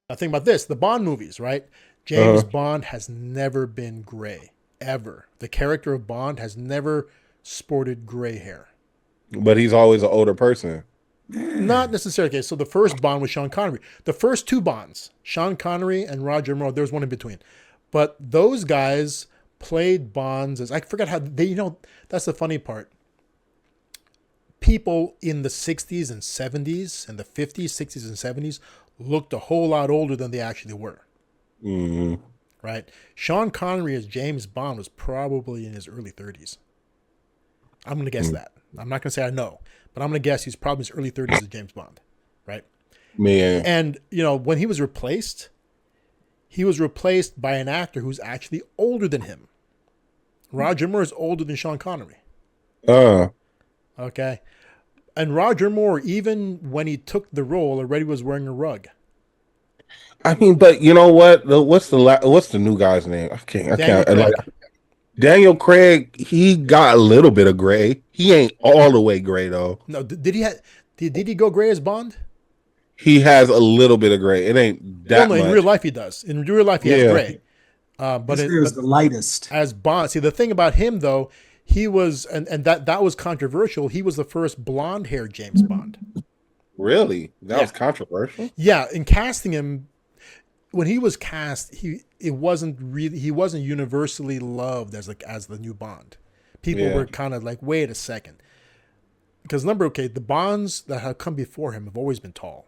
Now think about this: the Bond movies, right? James Uh-huh. Bond has never been gray, ever. The character of Bond has never sported gray hair. But he's always an older person. Not necessarily. Okay, so the first Bond was Sean Connery. The first two Bonds, Sean Connery and Roger Moore, there was one in between. But those guys played Bonds as I forgot how they. That's the funny part. People in the 60s and 70s and the 50s, 60s and 70s looked a whole lot older than they actually were. Mm. Right? Sean Connery as James Bond was probably in his early 30s. I'm going to guess that. I'm not going to say I know, but I'm going to guess he's probably in his early 30s as James Bond. Right? Man. And, when he was replaced by an actor who's actually older than him. Roger Moore is older than Sean Connery. Uh, Okay. And Roger Moore, even when he took the role, already was wearing a rug. I mean, but you know what? What's the new guy's name? I Daniel can't like Craig. Daniel Craig. He got a little bit of gray. He ain't all the way gray though. No, did he go gray as Bond? He has a little bit of gray. It ain't Well, that no, in real much. life he does. In real life he has Yeah. gray. His hair is But the lightest. as Bond, see the thing about him though, he was and that was controversial. He was the first blonde haired James Bond. Really? That Yeah, was controversial. yeah. In casting him, when he was cast, he wasn't universally loved as the new Bond. People Yeah. were kind of like, wait a second, because remember, okay, the Bonds that have come before him have always been tall,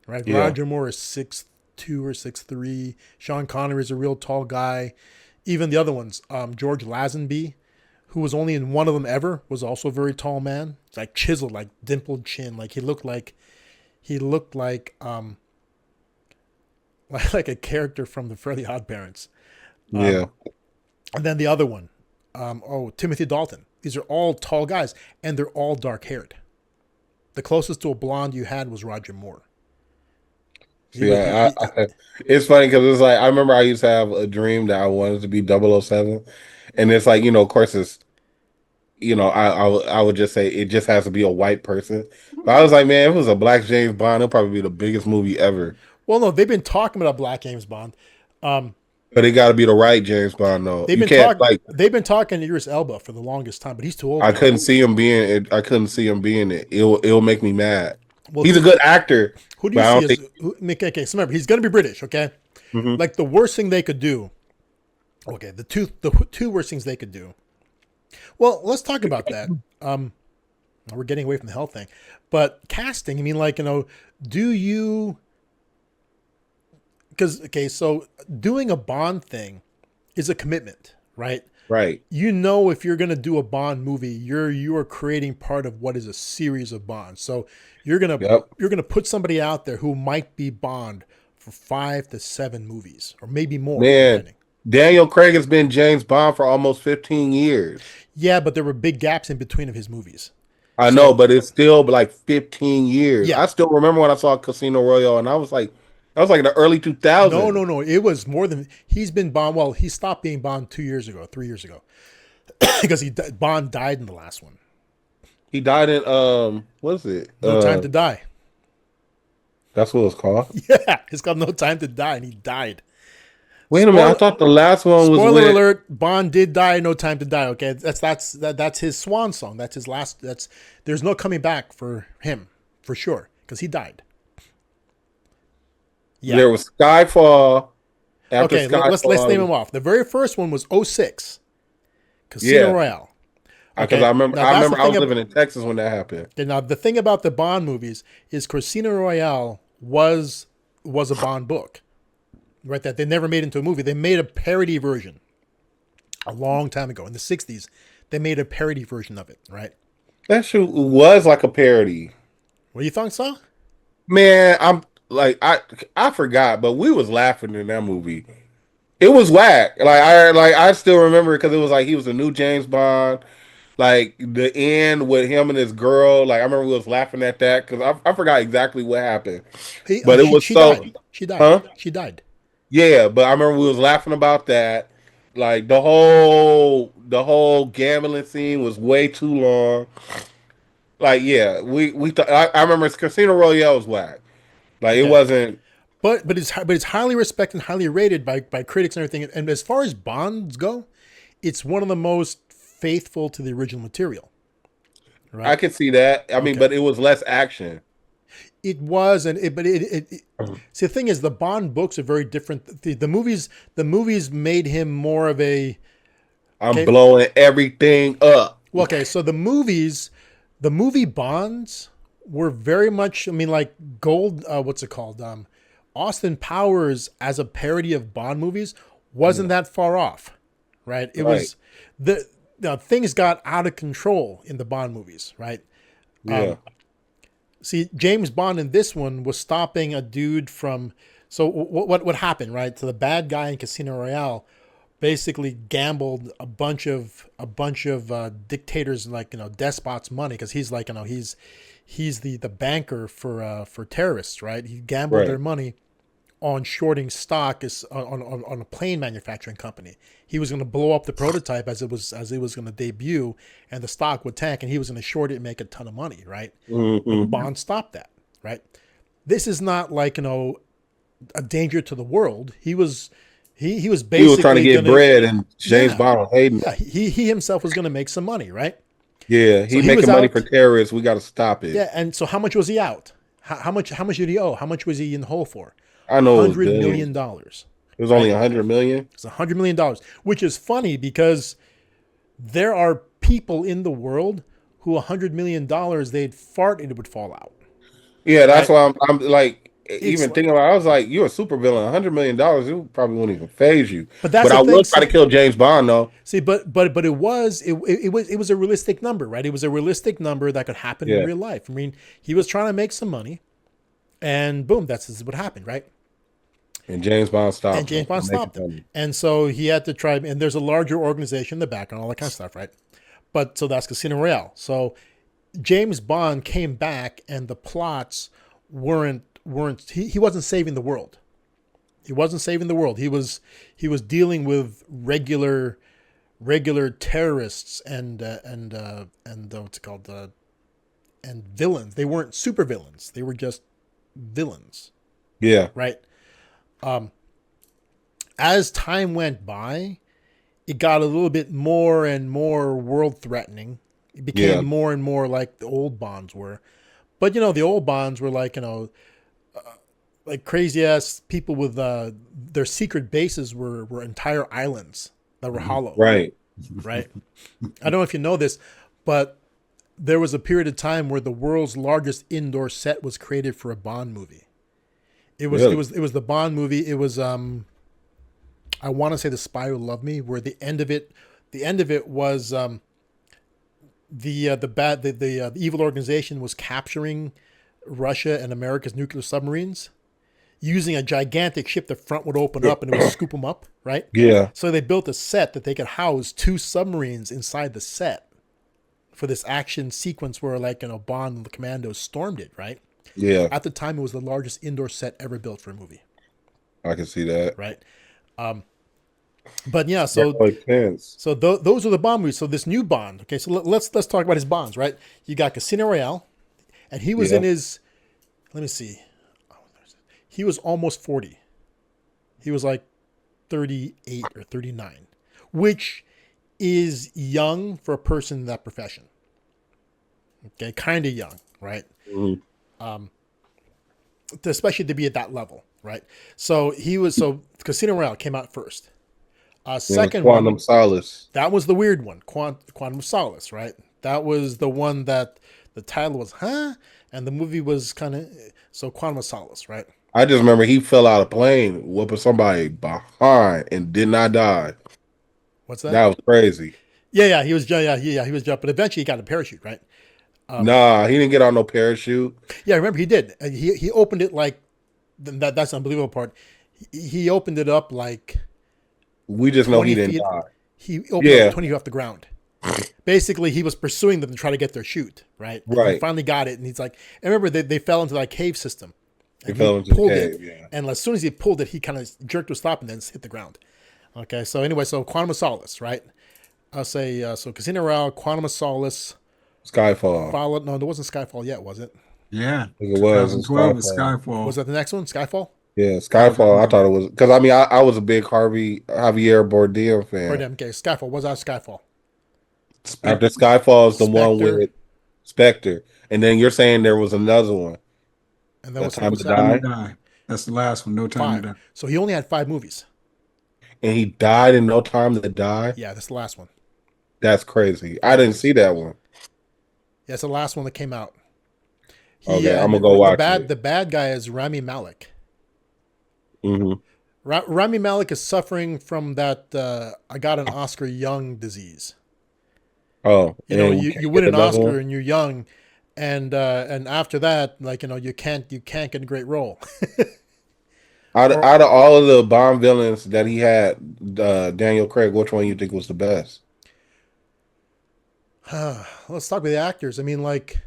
right? Yeah. Roger Moore is 6'2" or 6'3". Sean Connery is a real tall guy. Even the other ones, George Lazenby, who was only in one of them ever, was also a very tall man. It's like chiseled, like dimpled chin, like he looked like like a character from the Fairly Odd Parents. Um, Yeah. and then the other one, Timothy Dalton. These are all tall guys, and they're all dark haired. The closest to a blonde you had was Roger Moore. He was, Yeah, it's funny because it's like I remember I used to have a dream that I wanted to be 007, and it's like of course it's I would just say it just has to be a white person, but I was like, man, if it was a black James Bond, it'll probably be the biggest movie ever. well, no, they've been talking about Black James Bond. Um, But it got to be the right James Bond though. they've You been can't talk like they've been talking to Idris Elba for the longest time, but he's too old I now. couldn't see him being it. I couldn't see him being it. It'll make me mad. Well, He's a good actor, who do but you I see don't as think. okay? So remember, he's going to be British. Okay, Mhm. like the worst thing they could do. Okay, the two worst things they could do. Well, let's talk about that. We're getting away from the health thing, but casting. I mean, like do you? Because okay, so doing a Bond thing is a commitment, right? Right. If you're going to do a Bond movie, you are creating part of what is a series of Bonds. So Yep. you're gonna put somebody out there who might be Bond for 5 to 7 movies, or maybe more, Man, depending. Daniel Craig has been James Bond for almost 15 years. Yeah, but there were big gaps in between of his movies. I know, So but it's still like 15 years. yeah, I still remember when I saw Casino Royale, and I was like in the early no, 2000s. no, no. It was more than he's been Bond. Well, he stopped being Bond 2 years ago, 3 years ago, because Bond died in the last one. He died in what is it? No Time to Die. That's what it's called. Yeah, it's called No Time to Die, and he died. Wait a minute, I Spoiler, thought the last one was spoiler with. alert: Bond did die. No Time to Die. Okay, that's his swan song. That's his last. There's no coming back for him for sure because he died. Yeah. There was Skyfall. After Okay, let's name Skyfall, them off. The very first one was '06, Casino yeah, Royale. because Okay, now I that's the remember I thing. was living in Texas when that happened. Okay, now the thing about the Bond movies is Casino Royale was a Bond book, right? That they never made into a movie. They made a parody version a long time ago in the '60s. They made a parody version of it, right? That shoot was like a parody. What do you think, so? Man, I'm like I forgot, but we was laughing in that movie. It was whack. I still remember it because it was like he was a new James Bond. Like the end with him and his girl. Like I remember we was laughing at that because I forgot exactly what happened. But it was She so, died. She died. huh? She died. Yeah, but I remember we was laughing about that. Like the whole gambling scene was way too long. Like yeah, I remember Casino Royale was whack. Like it Okay. wasn't. but it's highly respected and highly rated by critics and everything. And as far as Bonds go, it's one of the most faithful to the original material. I Right? could see that. I mean, Okay. but it was less action. It was, and see, the thing is, the Bond books are very different. The movies made him more of a I'm okay. blowing everything up. Well, okay, so the movie Bonds were very much. I mean, like Gold. What's it called? Austin Powers as a parody of Bond movies wasn't Yeah. that far off, right? It Right. was the things got out of control in the Bond movies, right? Yeah. See, James Bond in this one was stopping a dude from. So what happened, right? So the bad guy in Casino Royale basically gambled a bunch of dictators, like despots, money, because he's like he's the banker for terrorists, right? He gambled Right. their money on shorting stock is on a plane manufacturing company. He was going to blow up the prototype as it was going to debut, and the stock would tank, and he was going to short it and make a ton of money, right? But Hmm. Bond stopped that, right? This is not like a danger to the world. He was He was trying to basically get gonna bread, and James yeah Bond was hating yeah it. he himself was gonna make some money, right? Yeah, So he he was making money for out. terrorists. We got to stop it. Yeah, and so how much was he out? How much did he owe? How much was he in the hole for? I know it was billions. $100 million, It was only right? 100 million. It's $100 million, which is funny because there are people in the world who $100 million they'd fart and it would fall out, Yeah, that's right? why I'm like It's even thinking about. I was like, you're a super villain. $100 million, it probably won't even phase you. but that's But the I thing. will try to See, kill James Bond though. see, but it was a realistic number, right? It was a realistic number that could happen in Yeah, real life. I mean, he was trying to make some money, and boom, that's what happened, right? and James Bond And stopped him James Bond from making stopped him. money. And so he had to try, and there's a larger organization in the background, all that kind of stuff, right? But so that's Casino Royale. So James Bond came back, and the plots weren't he wasn't saving the world. He wasn't saving the world. He was dealing with regular terrorists and what's it called and villains. They weren't super villains. They were just villains, Yeah, right? As time went by, it got a little bit more and more world threatening. It yeah, became more and more like the old Bonds were. But the old Bonds were like crazy ass people with their secret bases were entire islands that were hollow, right. right? I don't know if you know this, but there was a period of time where the world's largest indoor set was created for a Bond movie. It was it Really? was it was the Bond movie. It was I want to say The Spy Who Loved Me, where the end of it was the evil organization was capturing Russia and America's nuclear submarines using a gigantic ship. The front would open up and it would scoop them up, right? Yeah, So they built a set that they could house two submarines inside the set for this action sequence where Bond and the commandos stormed it, right? yeah. At the time, it was the largest indoor set ever built for a movie, I can see that. right? But yeah, That so makes sense. so those are the Bond movies. So this new Bond, okay, so let's talk about his Bonds, right? You got Casino Royale, and he was Yeah, in his. Let me see. He was almost 40. He was like 38 or 39, which is young for a person in that profession. Okay, kind of young, right? mhm. Especially to be at that level, right? So Casino Royale came out first. Yeah. Second one, Quantum Solace. that was the weird one, Quantum of Solace, right? That was the one that the title was, huh? And the movie was kind of, so Quantum of Solace, right? I just remember he fell out of plane, whooping somebody behind, and did not die. What's That that? was crazy. Yeah, he was jumping. But eventually he got a parachute, right? Nah, he didn't get on no parachute. Yeah, remember he did. And he opened it like, that's the unbelievable part. He opened it up like We just know he 20 didn't feet. die. He opened it Yeah, up 20 feet off the ground. Basically, he was pursuing them to try to get their chute, right? And he right. finally got it, and he's like, and remember they fell into that cave system, He and he fell into the pulled it, cave. Yeah. and as soon as he pulled it, he kind of jerked to a stop and then hit the ground. Okay, so anyway, so Quantum of Solace, right? I'll say so. Casino Royale, Quantum of Solace, Skyfall. I followed. No, there wasn't Skyfall yet, was it? Yeah. think it was in 2012 is Skyfall. Was Skyfall. that the next one? Skyfall? Yeah, Skyfall. I thought it was because I mean I was a big Javier Bardem fan. Bardem. Okay, Skyfall. What's that Skyfall? After Skyfall is the one Spectre. with Spectre, and then you're saying there was another one. And then No what's Time No to Time to Die, Die. That's the last one. No Time to 5? Die. So he only had 5 movies. and he died in No Time to Die. Yeah, that's the last one. That's crazy. I 5 didn't movies. see that one. Yeah, it's the last one that came out. Okay, I'm And gonna go watch the bad guy is Rami Malek. it. Rami Malek is suffering from that I got an Oscar young disease. Oh, You know, and we you can't win get an another Oscar one. and you're young, and after that, like, you know, you can't get a great role. Or Out of all of the Bond villains that he had, Daniel Craig, which one you think was the best? let's talk about the actors. I mean, like,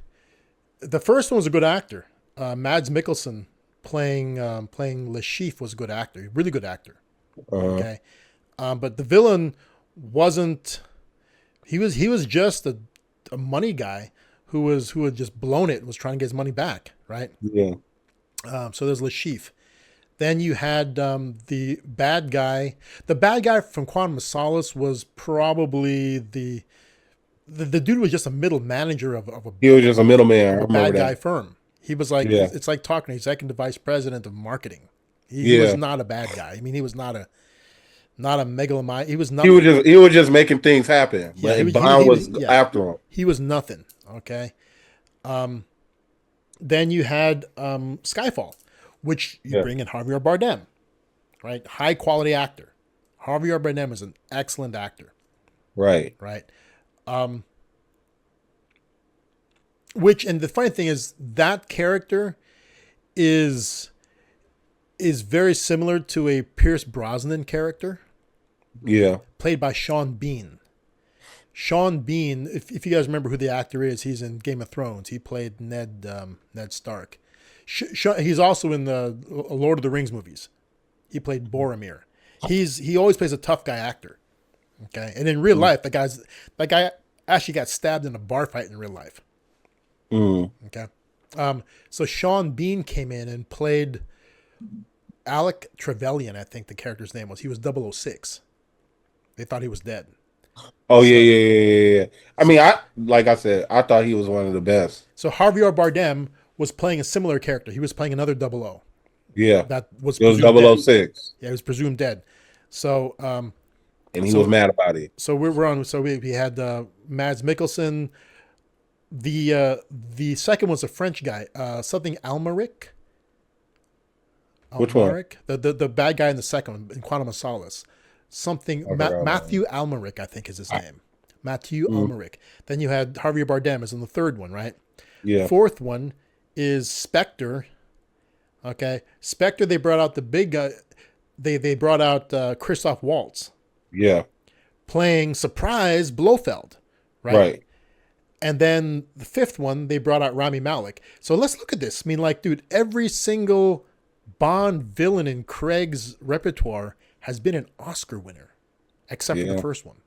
the first one was a good actor. Mads Mikkelsen playing Le Chiffre was a good actor, really good actor. Uh, Okay, but the villain wasn't. He was just a money guy who had just blown it and was trying to get his money back, right? yeah, So there's Le Chiffre. Then you had the bad guy. The bad guy from Quantum of Solace was probably the dude was just a middle manager of he was just a middleman. I a remember bad guy that. firm. He was like, Yeah, it's like talking to executive vice president of marketing. He was yeah. not a bad guy. I mean, he was not a megalomaniac. He was He not. was just making things happen, Yeah, but Bond was yeah, after him. he was nothing. Okay. Then you had Skyfall, which you Yeah, bring in Javier Bardem, right? High quality actor. Javier Bardem is an excellent actor, right. right? Which, and the funny thing is that character is very similar to a Pierce Brosnan character Yeah, played by Sean Bean. Sean Bean, if you guys remember who the actor is, he's in Game of Thrones. He played Ned Stark. He's also in the Lord of the Rings movies. He played Boromir. He always plays a tough guy actor. Okay, and in real life, that guy actually got stabbed in a bar fight in real life. mm, Okay, so Sean Bean came in and played Alec Trevelyan. I think the character's name was. He was 006. They thought he was dead. oh yeah, So yeah, yeah, yeah, yeah. I mean, like I said, I thought he was one of the best. so Javier Bardem was playing a similar character. He was playing another 00 Yeah, that was it was presumed dead. 006, Yeah, he was presumed dead. So and he was so mad about it. so we're on. So we had Mads Mikkelsen. The second was a French guy, something Almeric. Which one? Almeric, the bad guy in the second one in Quantum of Solace. Something I forgot. Matthew Almeric, I think is his name. Matthew Mm, Almeric. Then you had Javier Bardem is in the third one, right? yeah, Fourth one is Spectre. Okay, Spectre. They brought out the big guy. They brought out Christoph Waltz yeah, playing surprise Blofeld, right? right. And then the fifth one, they brought out Rami Malek. So let's look at this. I mean, like, dude, every single Bond villain in Craig's repertoire has been an Oscar winner, except for the Yeah, first one.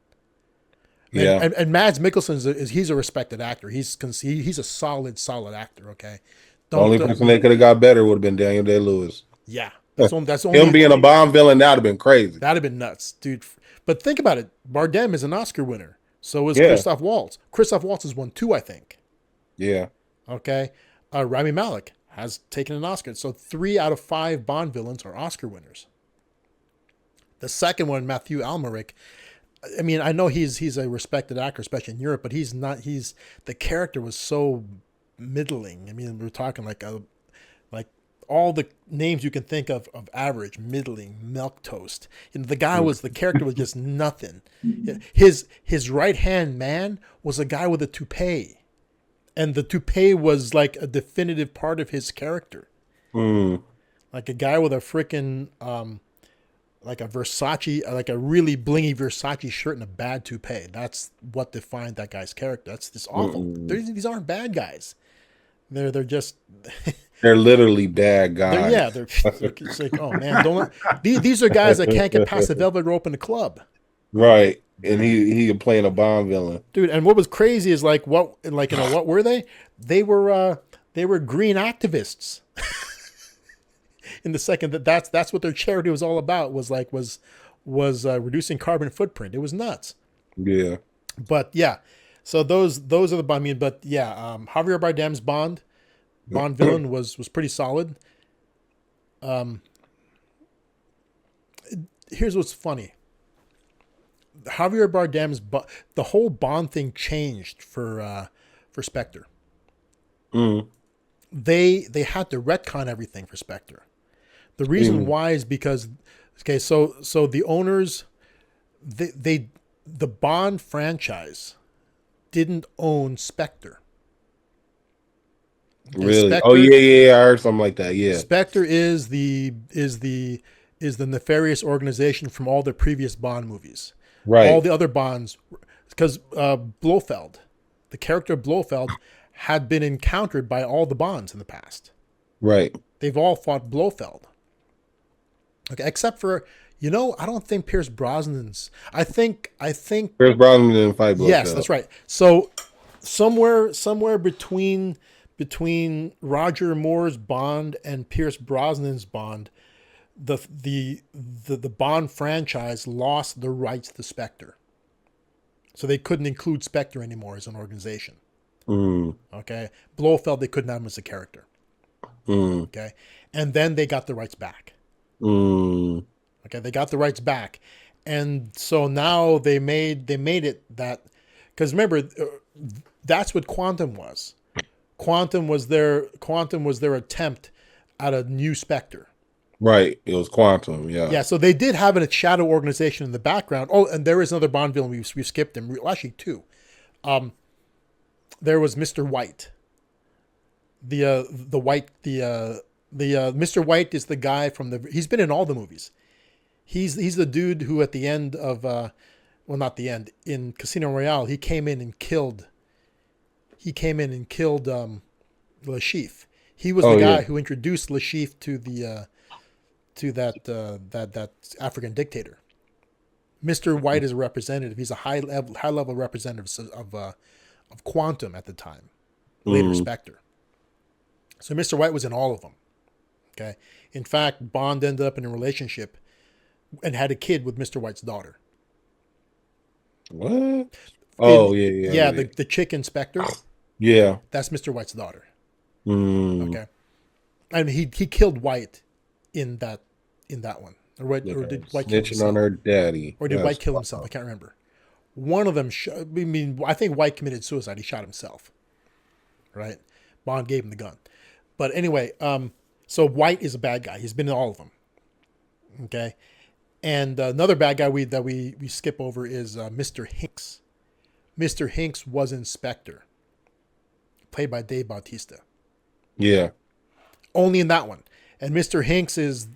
yeah. And Mads Mikkelsen he's a respected actor. He's a solid actor. Okay, The only person they could have got better would have been Daniel Day-Lewis. yeah, that's Him only being a Bond villain, that would have been crazy. that'd have been nuts, dude. But think about it. Bardem is an Oscar winner. So is Yeah, Christoph Waltz. Christoph Waltz has won 2, I think. yeah, Okay. Rami Malek has taken an Oscar. So 3 out of 5 Bond villains are Oscar winners. The second one, Matthew Almeric, I mean, I know he's a respected actor, especially in Europe, but he's not. The character was so middling. I mean, we're talking like all the names you can think of average, middling, milk toast. You know, the character was just nothing. His right hand man was a guy with a toupee, and the toupee was like a definitive part of his character. mm, Like a guy with a freaking like a Versace, like a really blingy Versace shirt and a bad toupee. That's what defined that guy's character. That's just awful. These aren't bad guys. They're just they're literally bad guys. they're it's like, oh man, these are guys that can't get past the velvet rope in the club, Right, and he playing a Bond villain. dude. And what was crazy is what were they? They were green activists. in the second that's what their charity was all about, was reducing carbon footprint. It was nuts. Yeah. But yeah, so those are the, I mean, but yeah, Javier Bardem's Bond villain was pretty solid. Here's what's funny. Javier Bardem's the whole Bond thing changed for Spectre. Mm. They had to retcon everything for Spectre. The reason why is because, okay, so the owners, the Bond franchise didn't own Spectre. Really? Spectre, Oh yeah, I heard something like that. Yeah. Spectre is the nefarious organization from all the previous Bond movies. Right. All the other Bonds, because Blofeld, the character of Blofeld, had been encountered by all the Bonds in the past. Right. They've all fought Blofeld. Okay, except for, I don't think Pierce Brosnan's. I think Pierce Brosnan didn't fight Blofeld. Yes, that's right. So somewhere between Roger Moore's Bond and Pierce Brosnan's Bond, the Bond franchise lost the rights to Spectre. So they couldn't include Spectre anymore as an organization. Mm. Okay. Blofeld, they couldn't have him as a character. Mm. Okay. And then they got the rights back. Mm. Okay. They got the rights back. And so now they made it that, because remember, that's what Quantum was. Quantum was their attempt at a new Spectre. Right. It was Quantum. Yeah. Yeah. So they did have a shadow organization in the background. Oh, and there is another Bond villain. We skipped him. Well, actually, two. There was Mr. White. The Mr. White is the guy from he's been in all the movies. He's the dude who at the end of well, not the end, in Casino Royale, he came in and killed Le Chiffre. He was the guy who introduced Le Chiffre to that African dictator. Mr. White is a representative. He's a high level representative of Quantum at the time, later Spectre. So Mr. White was in all of them. Okay. In fact, Bond ended up in a relationship and had a kid with Mr. White's daughter. What? Oh, yeah. Yeah, the chick in Spectre. Yeah. That's Mr. White's daughter. Mm. Okay. And he killed White in that one. Or did White kill snitching himself? on her daddy. Or did White kill himself? I can't remember. One of them, I think White committed suicide. He shot himself. Right? Bond gave him the gun. But anyway, so White is a bad guy. He's been in all of them. Okay? And another bad guy that we skip over is Mr. Hinks. Mr. Hinks was in Spectre, played by Dave Bautista. Yeah. Only in that one. And Mr. Hinks is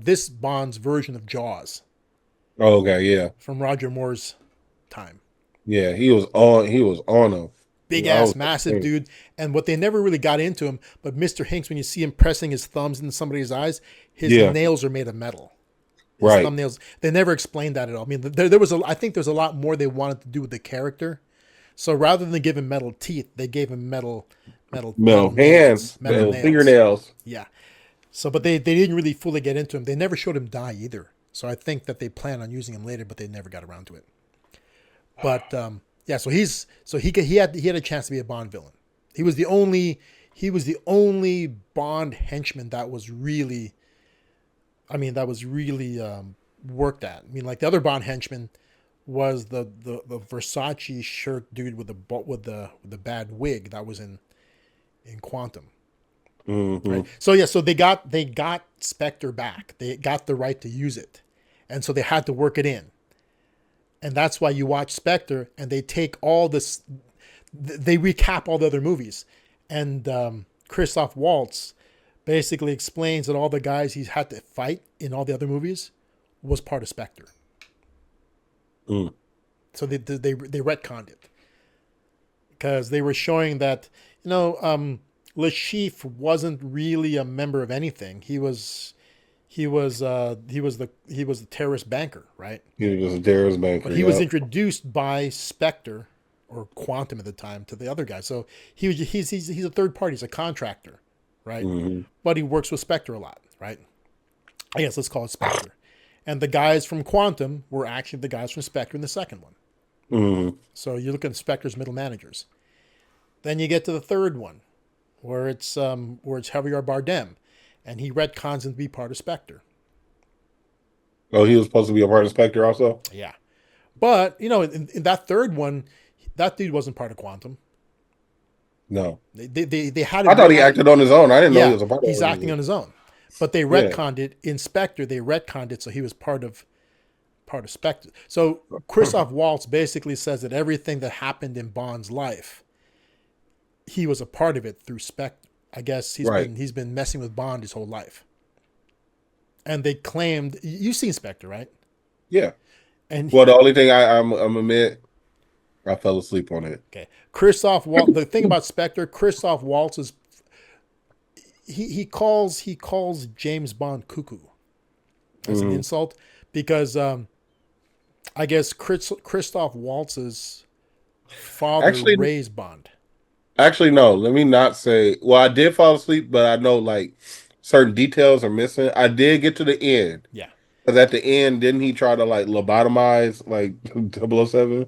this Bond's version of Jaws. Oh, okay, yeah. From Roger Moore's time. Yeah, he was on him. Big ass, massive dude. And what they never really got into him, but Mr. Hinks, when you see him pressing his thumbs into somebody's eyes, his nails are made of metal. His thumbnails. They never explained that at all. I mean, I think there's a lot more they wanted to do with the character. So rather than give him metal teeth, they gave him metal hands, metal fingernails. Yeah. So, but they didn't really fully get into him. They never showed him die either. So I think that they plan on using him later, but they never got around to it. But yeah, so he had a chance to be a Bond villain. He was the only Bond henchman that was really worked at. I mean, like the other Bond henchman was the Versace shirt dude with the bad wig that was in Quantum. Mm-hmm. Right? So yeah, so they got Spectre back. They got the right to use it, and so they had to work it in. And that's why you watch Spectre, and they take all this, they recap all the other movies, and Christoph Waltz basically explains that all the guys he's had to fight in all the other movies was part of Spectre. Mm. So they retconned it because they were showing that Le Chiffre wasn't really a member of anything. He was the terrorist banker, right? He was a terrorist banker. But he was introduced by Spectre or Quantum at the time to the other guy. So he's a third party. He's a contractor, right? Mm-hmm. But he works with Spectre a lot, right? I guess let's call it Spectre. And the guys from Quantum were actually the guys from Spectre in the second one. Mm-hmm. So you look at Spectre's middle managers. Then you get to the third one, where it's Javier Bardem, and he retcons him to be part of Spectre. Oh, he was supposed to be a part of Spectre also? Yeah, but in that third one, that dude wasn't part of Quantum. No. They had. I thought he acted on his own. I didn't know he was a part of it. He's acting on his own. But they retconned it in Spectre. They retconned it so he was part of Spectre. So Christoph Waltz basically says that everything that happened in Bond's life, he was a part of it through Spectre. I guess he's been messing with Bond his whole life. And they claimed, you've seen Spectre, right? Yeah. And the only thing I'm admit, I fell asleep on it. Okay, Christoph Waltz. The thing about Spectre, Christoph Waltz is he calls James Bond cuckoo as an insult because I guess Christoph Waltz's father raised Bond. Actually, no. Let me not say. Well, I did fall asleep, but I know like certain details are missing. I did get to the end. Yeah. Because at the end, didn't he try to like lobotomize like 007?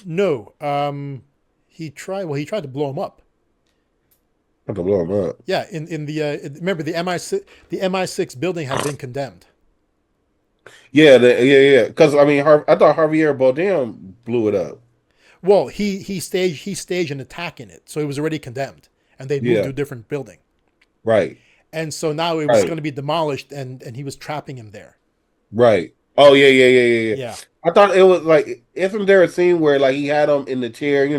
No. He tried to blow him up. Had to blow him up. Yeah. In the remember the MI6 building had been condemned. Yeah. Because I mean, I thought Javier Bardem blew it up. Well, he staged an attack in it, so it was already condemned, and they moved to a different building. Right. And so now it was going to be demolished, and he was trapping him there. Right. Oh yeah. I thought it was like, isn't there a scene where like he had him in the chair? He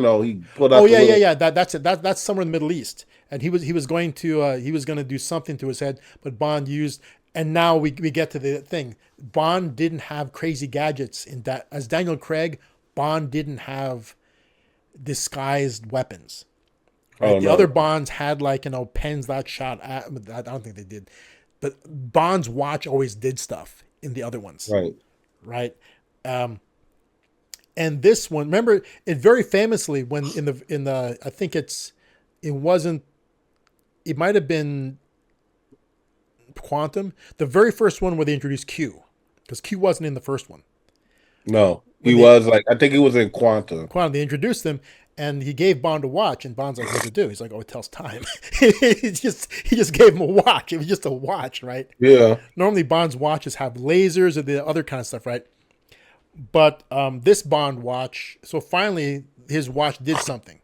pulled out. Oh yeah. That's it. That's somewhere in the Middle East, and he was going to do something to his head, but Bond used. And now we get to the thing. Bond didn't have crazy gadgets in that. As Daniel Craig, Bond didn't have disguised weapons. Right? The other Bonds had pens that shot at. I don't think they did, but Bond's watch always did stuff in the other ones. Right. And this one, remember it very famously when in the I think it might have been Quantum, the very first one where they introduced Q, because Q wasn't in the first one. No, I think he was in Quantum. They introduced him, and he gave Bond a watch, and Bond's like, "What's it do?" He's like, "Oh, it tells time." he just gave him a watch. It was just a watch, right? Yeah. Normally, Bond's watches have lasers or the other kind of stuff, right? But this Bond watch, so finally, his watch did something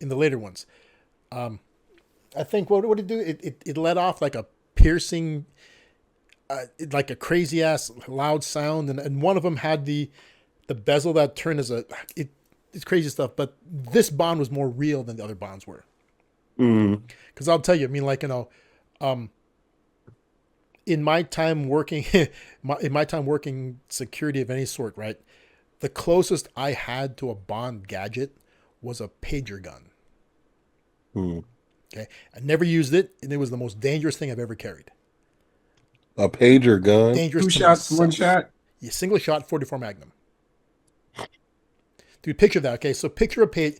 in the later ones. I think what did it do? It let off like a piercing, like a crazy ass loud sound, and one of them had the bezel that turned as it's crazy stuff. But this Bond was more real than the other Bonds were. Because I'll tell you, I mean, in my time working, security of any sort, right? The closest I had to a Bond gadget was a pager gun. Okay, I never used it, and it was the most dangerous thing I've ever carried. A pager gun. Dangerous. 2 shots, 1 shot. Yeah, single shot, 44 Magnum. Dude, picture that. Okay, so picture a page.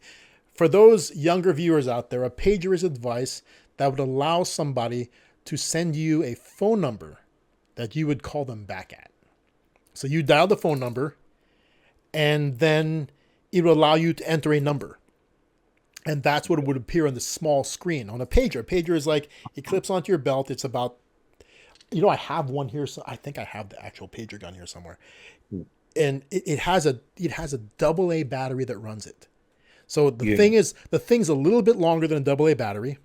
For those younger viewers out there, a pager is a device that would allow somebody to send you a phone number that you would call them back at. So you dial the phone number, and then it would allow you to enter a number. And that's what would appear on the small screen on a pager. A pager is like, it clips onto your belt. It's about, I have one here. So I think I have the actual pager gun here somewhere. And it has a AA battery that runs it. So the thing's a little bit longer than a AA battery,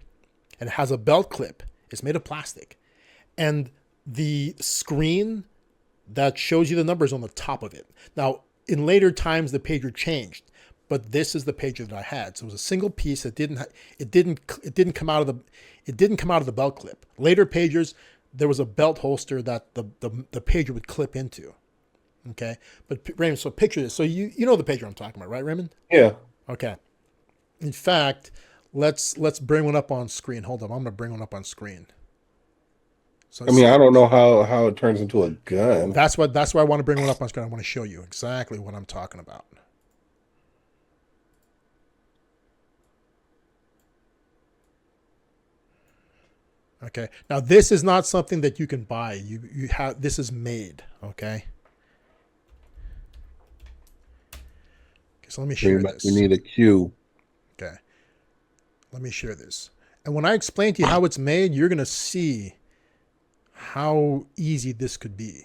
and it has a belt clip. It's made of plastic. And the screen that shows you the numbers on the top of it. Now, in later times, the pager changed. But this is the pager that I had. So it was a single piece. It didn't come out of the belt clip. Later pagers, there was a belt holster that the pager would clip into. Okay, but Raymond, so picture this. So you know the pager I'm talking about, right, Raymond? Yeah. Okay. In fact, let's bring one up on screen. Hold on, I'm gonna bring one up on screen. So I don't know how it turns into a gun. That's why I want to bring one up on screen. I want to show you exactly what I'm talking about. Okay. Now this is not something that you can buy. You have this is made. Okay. So let me share this. We need a cue. Okay. Let me share this. And when I explain to you how it's made, you're gonna see how easy this could be.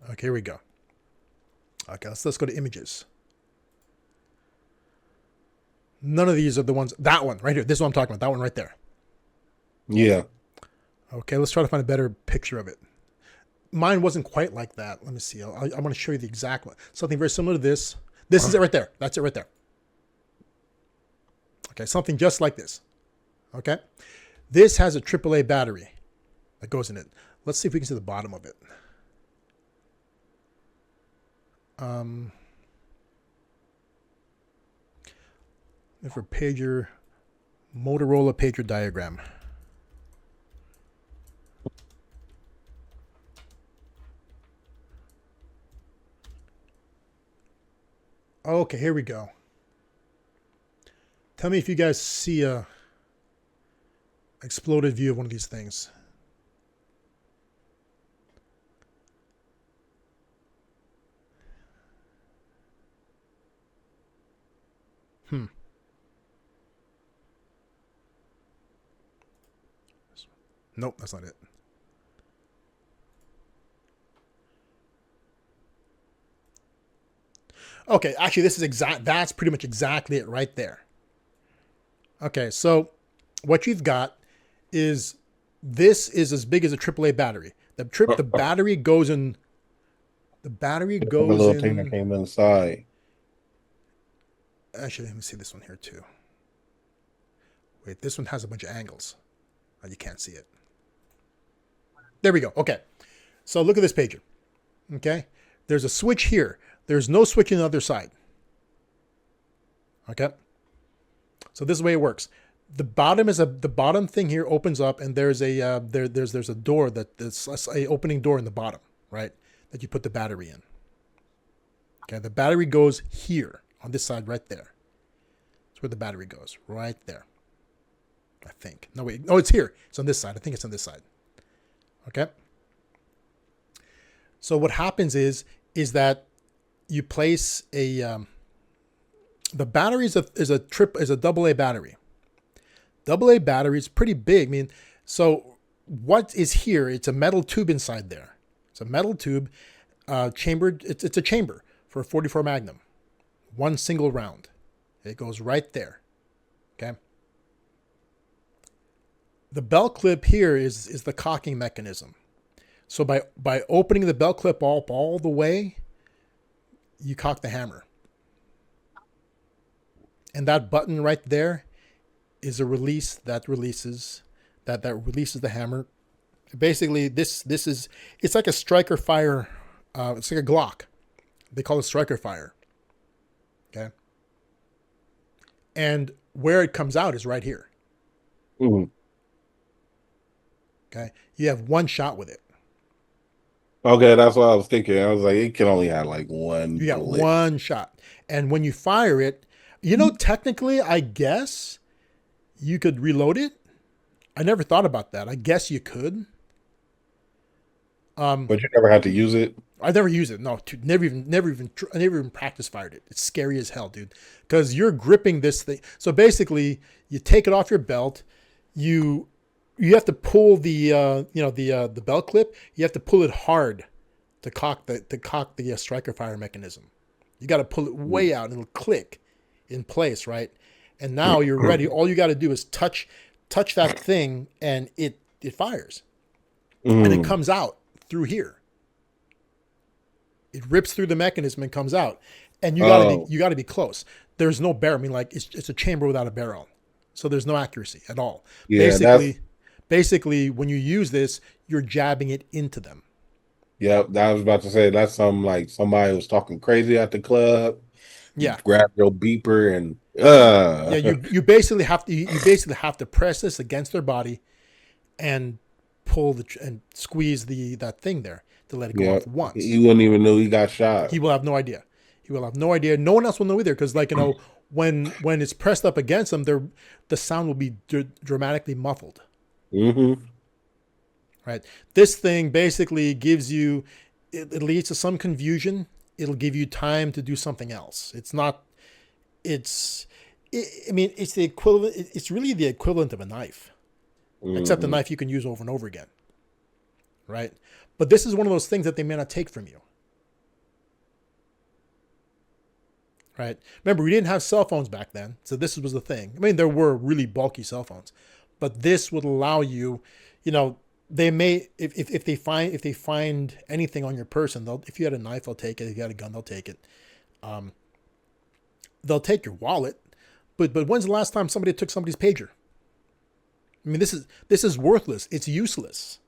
Okay, here we go. Okay, let's go to images. None of these are the ones. That one right here. This is what I'm talking about. That one right there. Yeah. Okay, let's try to find a better picture of it. Mine wasn't quite like that. Let me see. I want to show you the exact one. Something very similar to this. This is it right there. That's it right there. Okay, something just like this. Okay. This has a AAA battery that goes in it. Let's see if we can see the bottom of it. For pager, Motorola pager diagram. Okay, here we go. Tell me if you guys see a exploded view of one of these things. Nope, that's not it. Okay, actually, this is exact. That's pretty much exactly it right there. Okay, so what you've got is this is as big as a AAA battery. The battery goes in. The battery goes in. The little thing that came inside. Actually, let me see this one here too. Wait, this one has a bunch of angles. Oh, you can't see it. There we go. Okay, so look at this pager. Okay, there's a switch here. There's no switch on the other side. Okay. So this is the way it works. The bottom thing here opens up, and there's a there's a door that's a opening door in the bottom, right? That you put the battery in. Okay, the battery goes here on this side right there. That's where the battery goes, right there. I think. No wait, no, it's here. It's on this side. I think it's on this side. Okay. So what happens is that you place a the battery is a AA battery. AA battery is pretty big. I mean, so what is here? It's a metal tube inside there. It's a metal tube, chambered. It's a chamber for a 44 Magnum, one single round. It goes right there. Okay. The belt clip here is the cocking mechanism. So by opening the belt clip all the way, you cock the hammer. And that button right there is a release that releases the hammer. Basically, it's like a striker fire. It's like a Glock. They call it striker fire. Okay. And where it comes out is right here. Mm-hmm. Okay. You have one shot with it. Okay, that's what I was thinking. I was like, it can only have like one. You got bullet. one shot. And when you fire it, technically, I guess you could reload it. I never thought about that. I guess you could. But you never had to use it? I never used it. No, dude, I never even practice fired it. It's scary as hell, dude. Because you're gripping this thing. So basically, you take it off your belt. You have to pull the belt clip. You have to pull it hard to cock the striker fire mechanism. You got to pull it way out, and it'll click in place, right? And now you're ready. All you got to do is touch that thing, and it fires, and it comes out through here. It rips through the mechanism and comes out, and you got to be close. There's no barrel. I mean, like it's a chamber without a barrel, so there's no accuracy at all. Yeah, basically, when you use this, you're jabbing it into them. Yep, I was about to say that's something like somebody was talking crazy at the club. Yeah, grab your beeper and yeah, you basically have to press this against their body, and pull and squeeze that thing there to let it go off once. He wouldn't even know he got shot. He will have no idea. No one else will know either, because when it's pressed up against them, the sound will be dramatically muffled. Mm-hmm. Right. This thing basically gives you, it leads to some confusion. It'll give you time to do something else. It's not, I mean, it's the equivalent. It's really the equivalent of a knife, except a knife you can use over and over again. Right. But this is one of those things that they may not take from you. Right. Remember, we didn't have cell phones back then. So this was the thing. I mean, there were really bulky cell phones, but this would allow you, they may, if they find anything on your person, if you had a knife, they'll take it. If you had a gun, they'll take it. They'll take your wallet, but when's the last time somebody took somebody's pager? I mean, this is worthless. It's useless.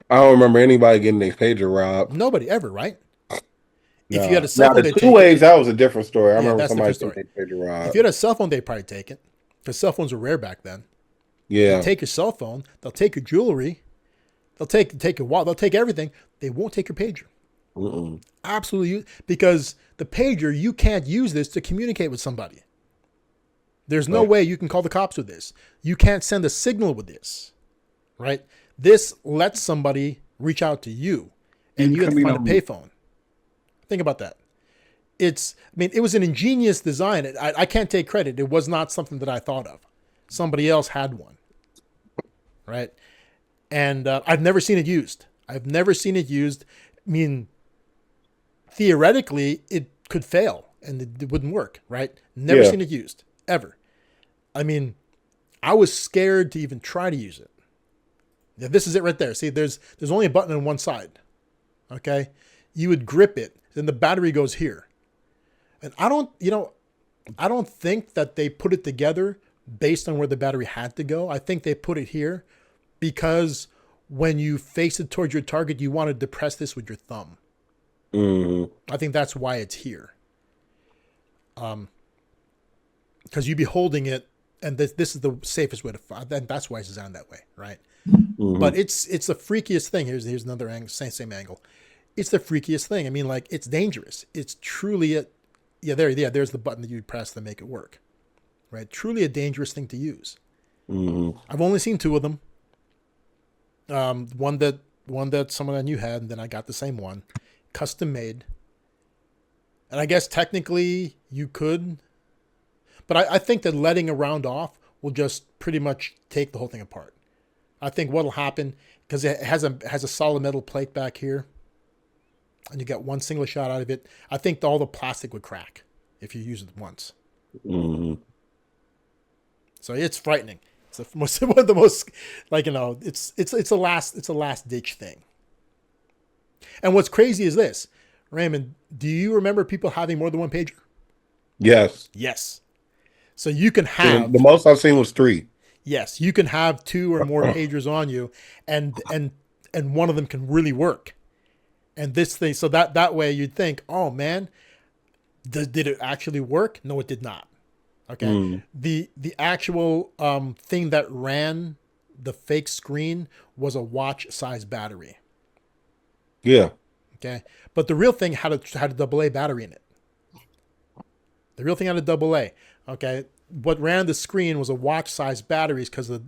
I don't remember anybody getting their pager robbed. Nobody ever, right? No. If you had a cell phone, the two ways, that was a different story. I remember that's somebody different getting their pager robbed. If you had a cell phone, they'd probably take it, because cell phones were rare back then. Yeah. They'll take your cell phone. They'll take your jewelry. They'll take your wallet. They'll take everything. They won't take your pager. Mm-mm. Absolutely, because the pager, you can't use this to communicate with somebody. There's no way you can call the cops with this. You can't send a signal with this, right? This lets somebody reach out to you, and you have to find a payphone. Think about that. It was an ingenious design. I can't take credit. It was not something that I thought of. Somebody else had one, right? And I've never seen it used. I mean, theoretically, it could fail and it wouldn't work, right? Never seen it used, ever. I mean, I was scared to even try to use it. Yeah, this is it right there. See, there's only a button on one side, okay? You would grip it, then the battery goes here. And I don't think that they put it together based on where the battery had to go. I think they put it here because when you face it towards your target, you want to depress this with your thumb. Mm-hmm. I think that's why it's here. Because you'd be holding it, and this is the safest way to find. That's why it's designed that way, right? Mm-hmm. But it's the freakiest thing. Here's another angle, same angle. It's the freakiest thing. I mean, like, it's dangerous. It's truly there's the button that you press to make it work, right? Truly a dangerous thing to use. Mm-hmm. I've only seen two of them. One that someone I knew had, and then I got the same one, custom made. And I guess technically you could, but I think that letting a round off will just pretty much take the whole thing apart. I think what'll happen, because it has a solid metal plate back here, and you get one single shot out of it, I think all the plastic would crack if you use it once. Mm-hmm. So it's frightening. It's one of the most, it's a last ditch thing. And what's crazy is this, Raymond, do you remember people having more than one pager? Yes. Yes. So you can have, the most I've seen was 3. yes, you can have 2 or more pagers on you, and one of them can really work. And this thing, so that way you'd think, oh man, did it actually work? No, it did not. Okay. The actual thing that ran the fake screen was a watch size battery. Yeah. Okay. But the real thing had a AA battery in it. The real thing had a AA. Okay. What ran the screen was a watch size batteries because the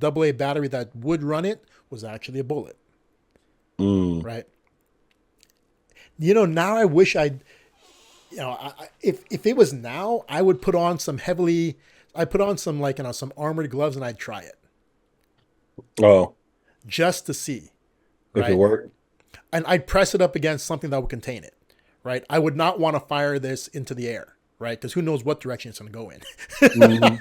AA battery that would run it was actually a bullet. Right. Now I wish if it was now, I would put on some some armored gloves and I'd try it. Oh. Just to see. If it worked. And I'd press it up against something that would contain it. Right. I would not want to fire this into the air. Right. Because who knows what direction it's going to go in. Mm-hmm.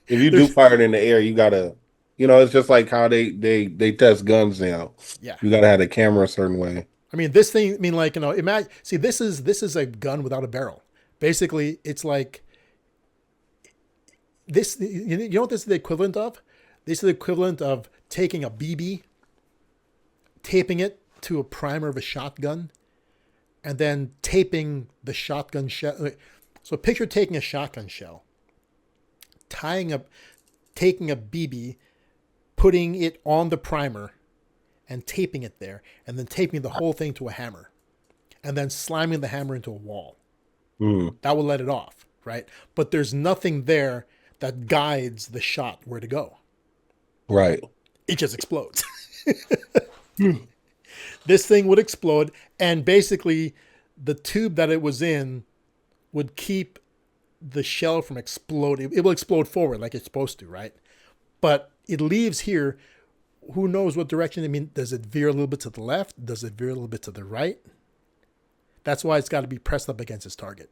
If you do fire it in the air, you gotta, it's just like how they test guns now. Yeah. You gotta have the camera a certain way. I mean, this thing, imagine, see, this is a gun without a barrel. Basically, it's like this, you know what this is the equivalent of? This is the equivalent of taking a BB, taping it to a primer of a shotgun, and then taping the shotgun shell. So picture taking a shotgun shell, taking a BB, putting it on the primer, and taping it there, and then taping the whole thing to a hammer, and then slamming the hammer into a wall. That will let it off, right? But there's nothing there that guides the shot where to go. Right. It just explodes. Hmm. This thing would explode, and basically the tube that it was in would keep the shell from exploding. It will explode forward like it's supposed to, right? But it leaves here. Who knows what direction? I mean, does it veer a little bit to the left? Does it veer a little bit to the right? That's why it's got to be pressed up against its target.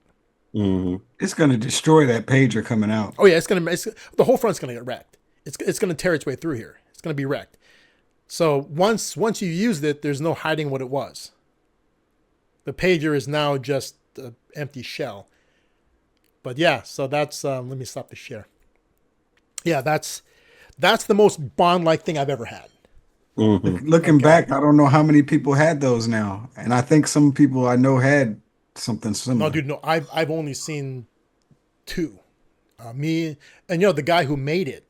Mm-hmm. It's going to destroy that pager coming out. Oh yeah, the whole front's gonna get wrecked. It's gonna tear its way through here. It's gonna be wrecked. So once you used it, there's no hiding what it was. The pager is now just an empty shell. But yeah, so that's let me stop the share. Yeah, that's the most Bond-like thing I've ever had. Mm-hmm. Looking back, I don't know how many people had those now, and I think some people I know had something similar. No, dude, no, I've only seen two. Me and the guy who made it.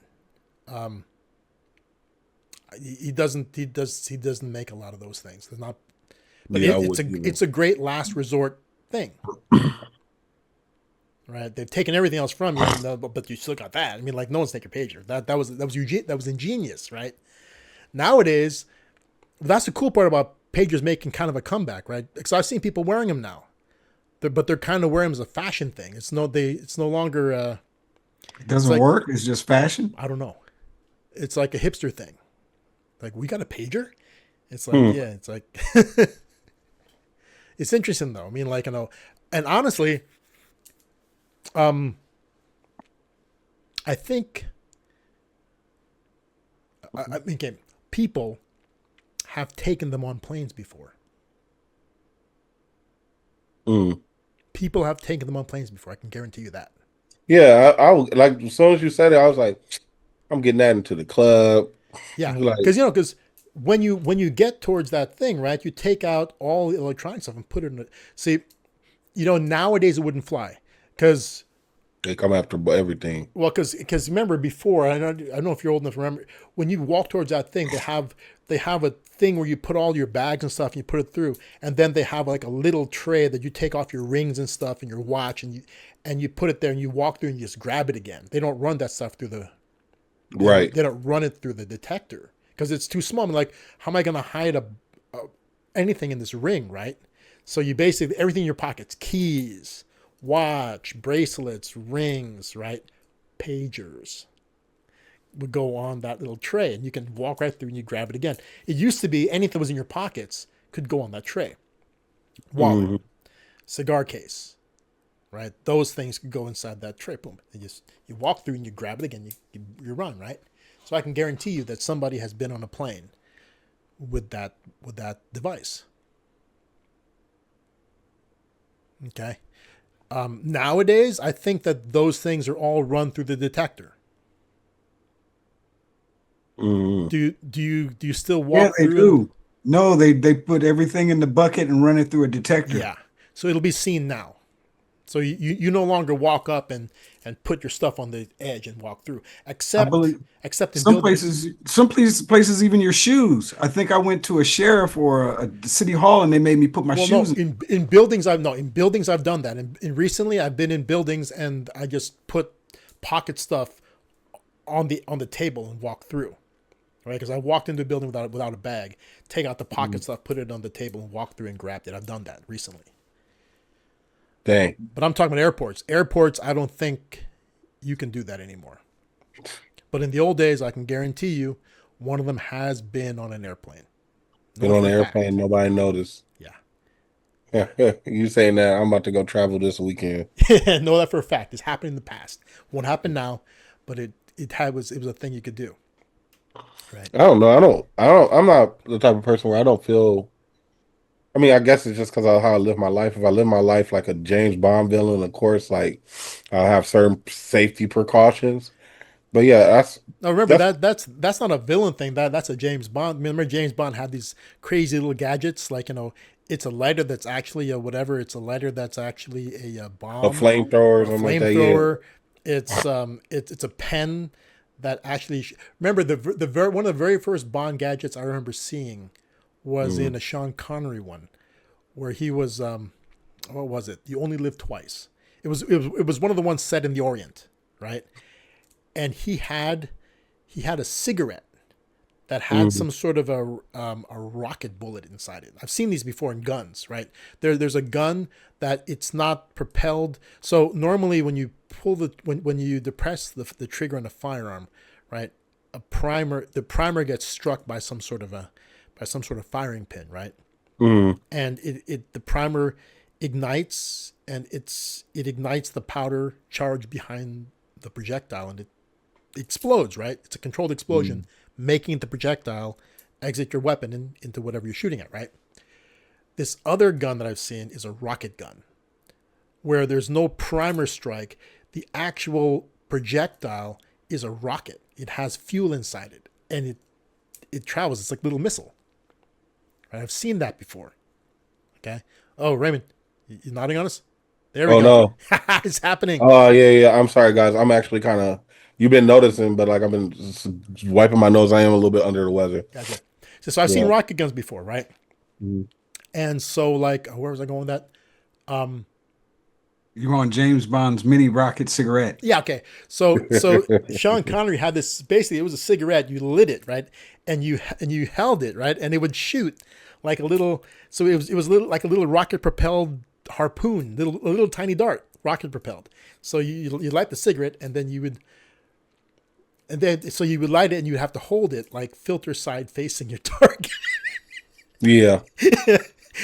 He doesn't make a lot of those things. There's not, but Yeah, it's a great last resort thing. Right? They've taken everything else from you, but you still got that. I mean, like no one's taking pager. That was ingenious, right? Nowadays, that's the cool part about pagers making kind of a comeback, right? Because I've seen people wearing them now, but they're kind of wearing them as a fashion thing. It's no longer. It doesn't work. It's just fashion. I don't know. It's like a hipster thing. Like, we got a pager? It's like, yeah, it's like, it's interesting though. I mean, like, and honestly, I think, I mean, okay, people have taken them on planes before. People have taken them on planes before. I can guarantee you that. Yeah, I was like, as soon as you said it, I was like, I'm getting that into the club. Yeah, Like, because when you get towards that thing, right, you take out all the electronic stuff and put it in it. See, nowadays it wouldn't fly because they come after everything. well, because remember before, I don't know if you're old enough to remember, when you walk towards that thing, they have a thing where you put all your bags and stuff and you put it through, and then they have like a little tray that you take off your rings and stuff and your watch and you put it there and you walk through and you just grab it again. They don't run that stuff through the Right. They don't run it through the detector because it's too small. I'm like, how am I going to hide anything in this ring, right? So you basically, everything in your pockets, keys, watch, bracelets, rings, right? Pagers would go on that little tray and you can walk right through and you grab it again. It used to be anything that was in your pockets could go on that tray. Wallet, cigar case, right? Those things could go inside that tray. Boom. You walk through and you grab it again. You run, right? So I can guarantee you that somebody has been on a plane with that device. Okay. Nowadays, I think that those things are all run through the detector. Do you still walk Yeah, they through? do. No, they put everything in the bucket and run it through a detector. Yeah. So it'll be seen now. So you no longer walk up and put your stuff on the edge and walk through. Except in Some buildings. places, even your shoes. I think I went to a sheriff or a city hall and they made me put my shoes in. In buildings I've done that. And recently I've been in buildings and I just put pocket stuff on the table and walk through. Right? Because I walked into a building without a bag, take out the pocket stuff, put it on the table and walk through and grabbed it. I've done that recently. Dang. But I'm talking about airports. Airports, I don't think you can do that anymore. But in the old days, I can guarantee you, one of them has been on an airplane. Been on an airplane, nobody noticed. Yeah. You saying that I'm about to go travel this weekend. Know that for a fact. It's happened in the past. Won't happen now, but it was a thing you could do. Right. I don't know. I'm not the type of person where I don't feel. I mean, I guess it's just because of how I live my life. If I live my life like a James Bond villain, of course, like I'll have certain safety precautions. But yeah, that's not a villain thing. That's a James Bond. Remember, James Bond had these crazy little gadgets, like it's a lighter that's actually a whatever. It's a lighter that's actually a bomb, a flamethrower, or something like that. Yeah. It's a pen that actually. Remember one of the very first Bond gadgets I remember seeing was in a Sean Connery one, where he was what was it? You Only Live Twice, It was one of the ones set in the Orient, right? And he had a cigarette that had some sort of a rocket bullet inside it. I've seen these before in guns, right? There's a gun that it's not propelled. So normally when you pull when you depress the trigger on a firearm, right? The primer gets struck by some sort of firing pin, right? And the primer ignites, and it ignites the powder charge behind the projectile, and it explodes, right? It's a controlled explosion, making the projectile exit your weapon into whatever you're shooting at, right? This other gun that I've seen is a rocket gun, where there's no primer strike. The actual projectile is a rocket. It has fuel inside it, and it travels. It's like a little missile. Right? I've seen that before. Okay. Oh, Raymond, you nodding on us? There we go. No. It's happening. Oh, yeah. I'm sorry, guys. I'm actually kind of, you've been noticing, but like I've been just wiping my nose. I am a little bit under the weather. Gotcha. So I've seen rocket guns before, right? Mm-hmm. And so, like, where was I going with that? You're on James Bond's mini rocket cigarette. Yeah, okay. So Sean Connery had this, basically it was a cigarette, you lit it, right? And you held it, right? And it would shoot like a little, so it was like a little rocket propelled harpoon, a little tiny dart, rocket propelled. So you light the cigarette, and then you would light it, and you'd have to hold it like filter side facing your target. Yeah.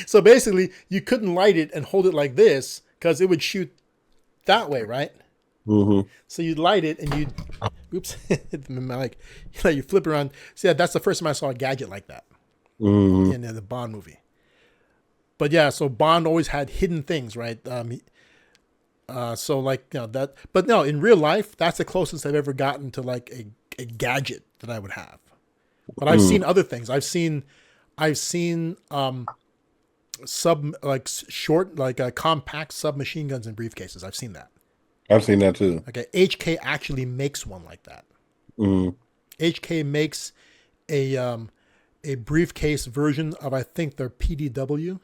So basically you couldn't light it and hold it like this, because it would shoot that way, right? Mm-hmm. So you'd light it, and you'd, oops, like, you flip around. See, that's the first time I saw a gadget like that in the Bond movie. But yeah, so Bond always had hidden things, right? So like, that, but no, in real life, that's the closest I've ever gotten to like a gadget that I would have. But I've seen other things. I've seen compact submachine guns in briefcases. I've seen that. I've seen that too. Okay, HK actually makes one like that. HK makes a briefcase version of, I think, their PDW.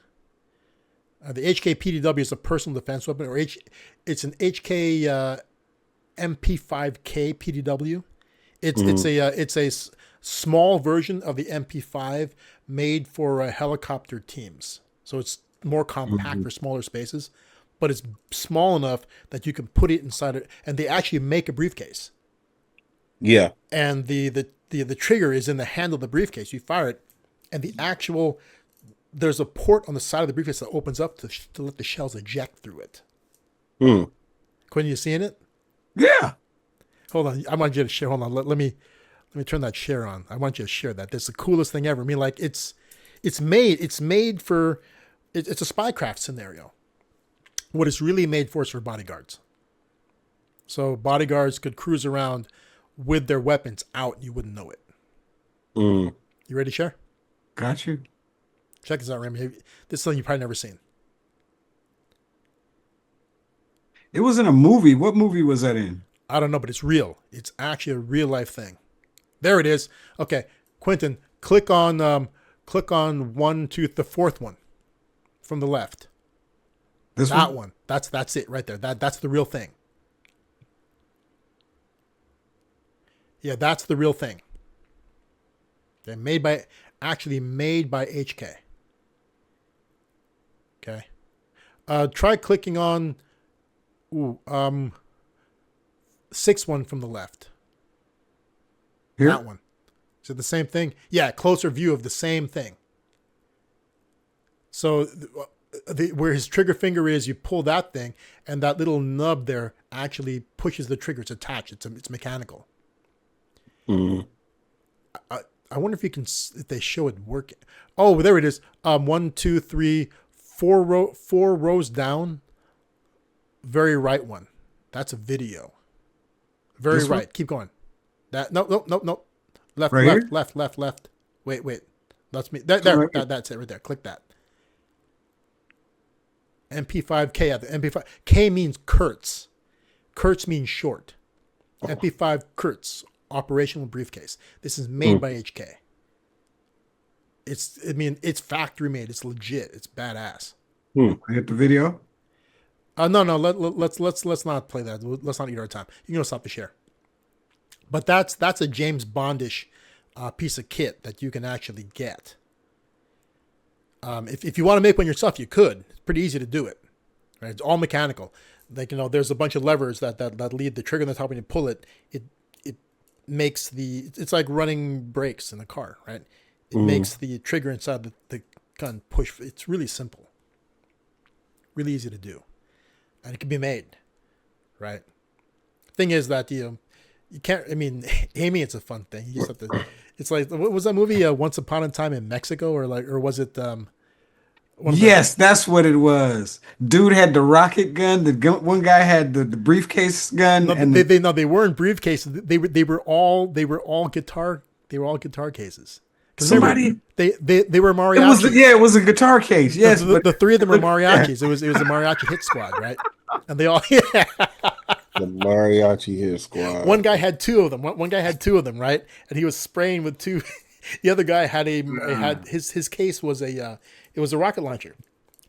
The HK PDW is a personal defense weapon, or it's an HK MP5K PDW. It's a small version of the MP5 made for helicopter teams. So it's more compact for smaller spaces, but it's small enough that you can put it inside it, and they actually make a briefcase. Yeah. And the trigger is in the handle of the briefcase. You fire it, and there's a port on the side of the briefcase that opens up to let the shells eject through it. Quinn, you seeing it? Yeah. Hold on, I want you to share. Hold on, let me turn that share on. I want you to share that. That's the coolest thing ever. I mean, like, it's made for, it's a spycraft scenario. What it's really made for is for bodyguards. So bodyguards could cruise around with their weapons out, and you wouldn't know it. You ready to share? Got you. Check this out, Raymond. This is something you've probably never seen. It was in a movie. What movie was that in? I don't know, but it's real. It's actually a real life thing. There it is. Okay, Quentin, click on the fourth one from the left. That one. That's it right there. That's the real thing. Yeah, that's the real thing. Okay, made by HK. Okay. Try clicking on sixth one from the left. Here? That one. Is it the same thing? Yeah, closer view of the same thing. So where his trigger finger is, you pull that thing, and that little nub there actually pushes the trigger. It's attached. It's mechanical. I wonder if they show it working. Oh, there it is. 1, 2, 3, 4 rows down. Very right one. That's a video. Very right. Keep going. That no. Left, right left. Wait. That's me. That's it right there. Click that. MP5K. MP5 K means Kurtz. Kurtz means short. MP5 Kurtz. Operational briefcase. This is made by HK. It's factory made. It's legit. It's badass. I hit the video. No. Let's not play that. Let's not eat our time. You can go stop the share. But that's a James Bondish piece of kit that you can actually get. If you want to make one yourself, you could. It's pretty easy to do it. Right? It's all mechanical. Like, there's a bunch of levers that lead the trigger on the top. When you pull it, it makes it's like running brakes in a car, right? It makes the trigger inside the gun push. It's really simple, really easy to do, and it can be made, right? Thing is that you can't. I mean, aiming, it's a fun thing. You just have to. It's like, what was that movie? Once Upon a Time in Mexico, or was it? Yes, that's what it was. Dude had the rocket gun. One guy had the briefcase gun. No, and they weren't briefcases. They were all guitar. They were all guitar cases. Somebody they were mariachis. It was a guitar case. Yes, the three of them were mariachis. It was a mariachi hit squad, right? And they all The mariachi hit squad. One guy had two of them. One guy had two of them, right? And he was spraying with two. The other guy had his case was a rocket launcher,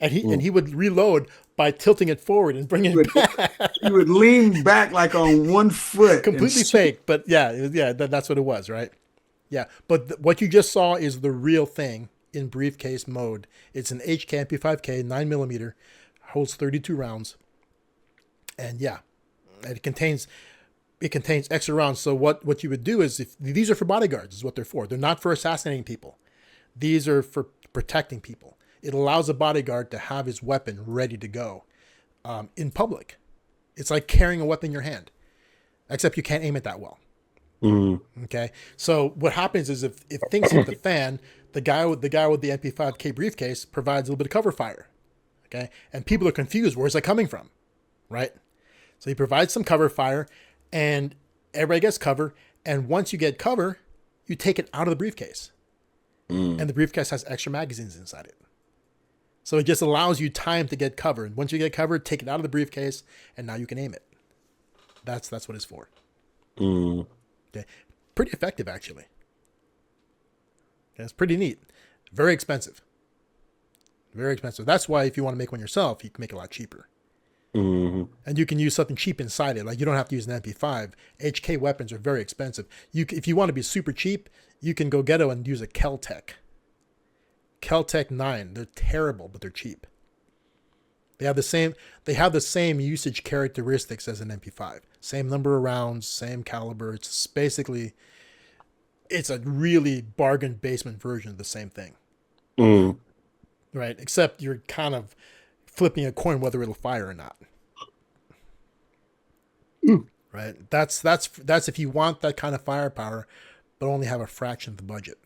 and he would reload by tilting it forward and bringing it back. He would lean back like on one foot. Completely fake, but that's what it was, right? Yeah, but what you just saw is the real thing in briefcase mode. It's an HK MP5K 9mm, holds 32 rounds, and it contains extra rounds. So what you would do is, if these are for bodyguards, is what they're for. They're not for assassinating people. These are for protecting people. It allows a bodyguard to have his weapon ready to go in public. It's like carrying a weapon in your hand, except you can't aim it that well. Mm-hmm. Okay, so what happens is if things hit the fan, the guy with the MP5K briefcase provides a little bit of cover fire. Okay, and people are confused. Where's that coming from? Right? So he provides some cover fire, and everybody gets cover. And once you get cover, you take it out of the briefcase, and the briefcase has extra magazines inside it. So it just allows you time to get cover. And once you get covered, take it out of the briefcase, and now you can aim it. That's what it's for. Okay. Pretty effective, actually. Okay, it's pretty neat. Very expensive. Very expensive. That's why if you want to make one yourself, you can make it a lot cheaper. And you can use something cheap inside it. Like, you don't have to use an MP5. HK weapons are very expensive. If you want to be super cheap, you can go ghetto and use a Kel-Tec 9. They're terrible, but they're cheap. They have the same usage characteristics as an MP5. Same number of rounds, same caliber. It's basically, it's a really bargain basement version of the same thing. Right? Except you're kind of flipping a coin whether it'll fire or not. Right? That's if you want that kind of firepower, but only have a fraction of the budget.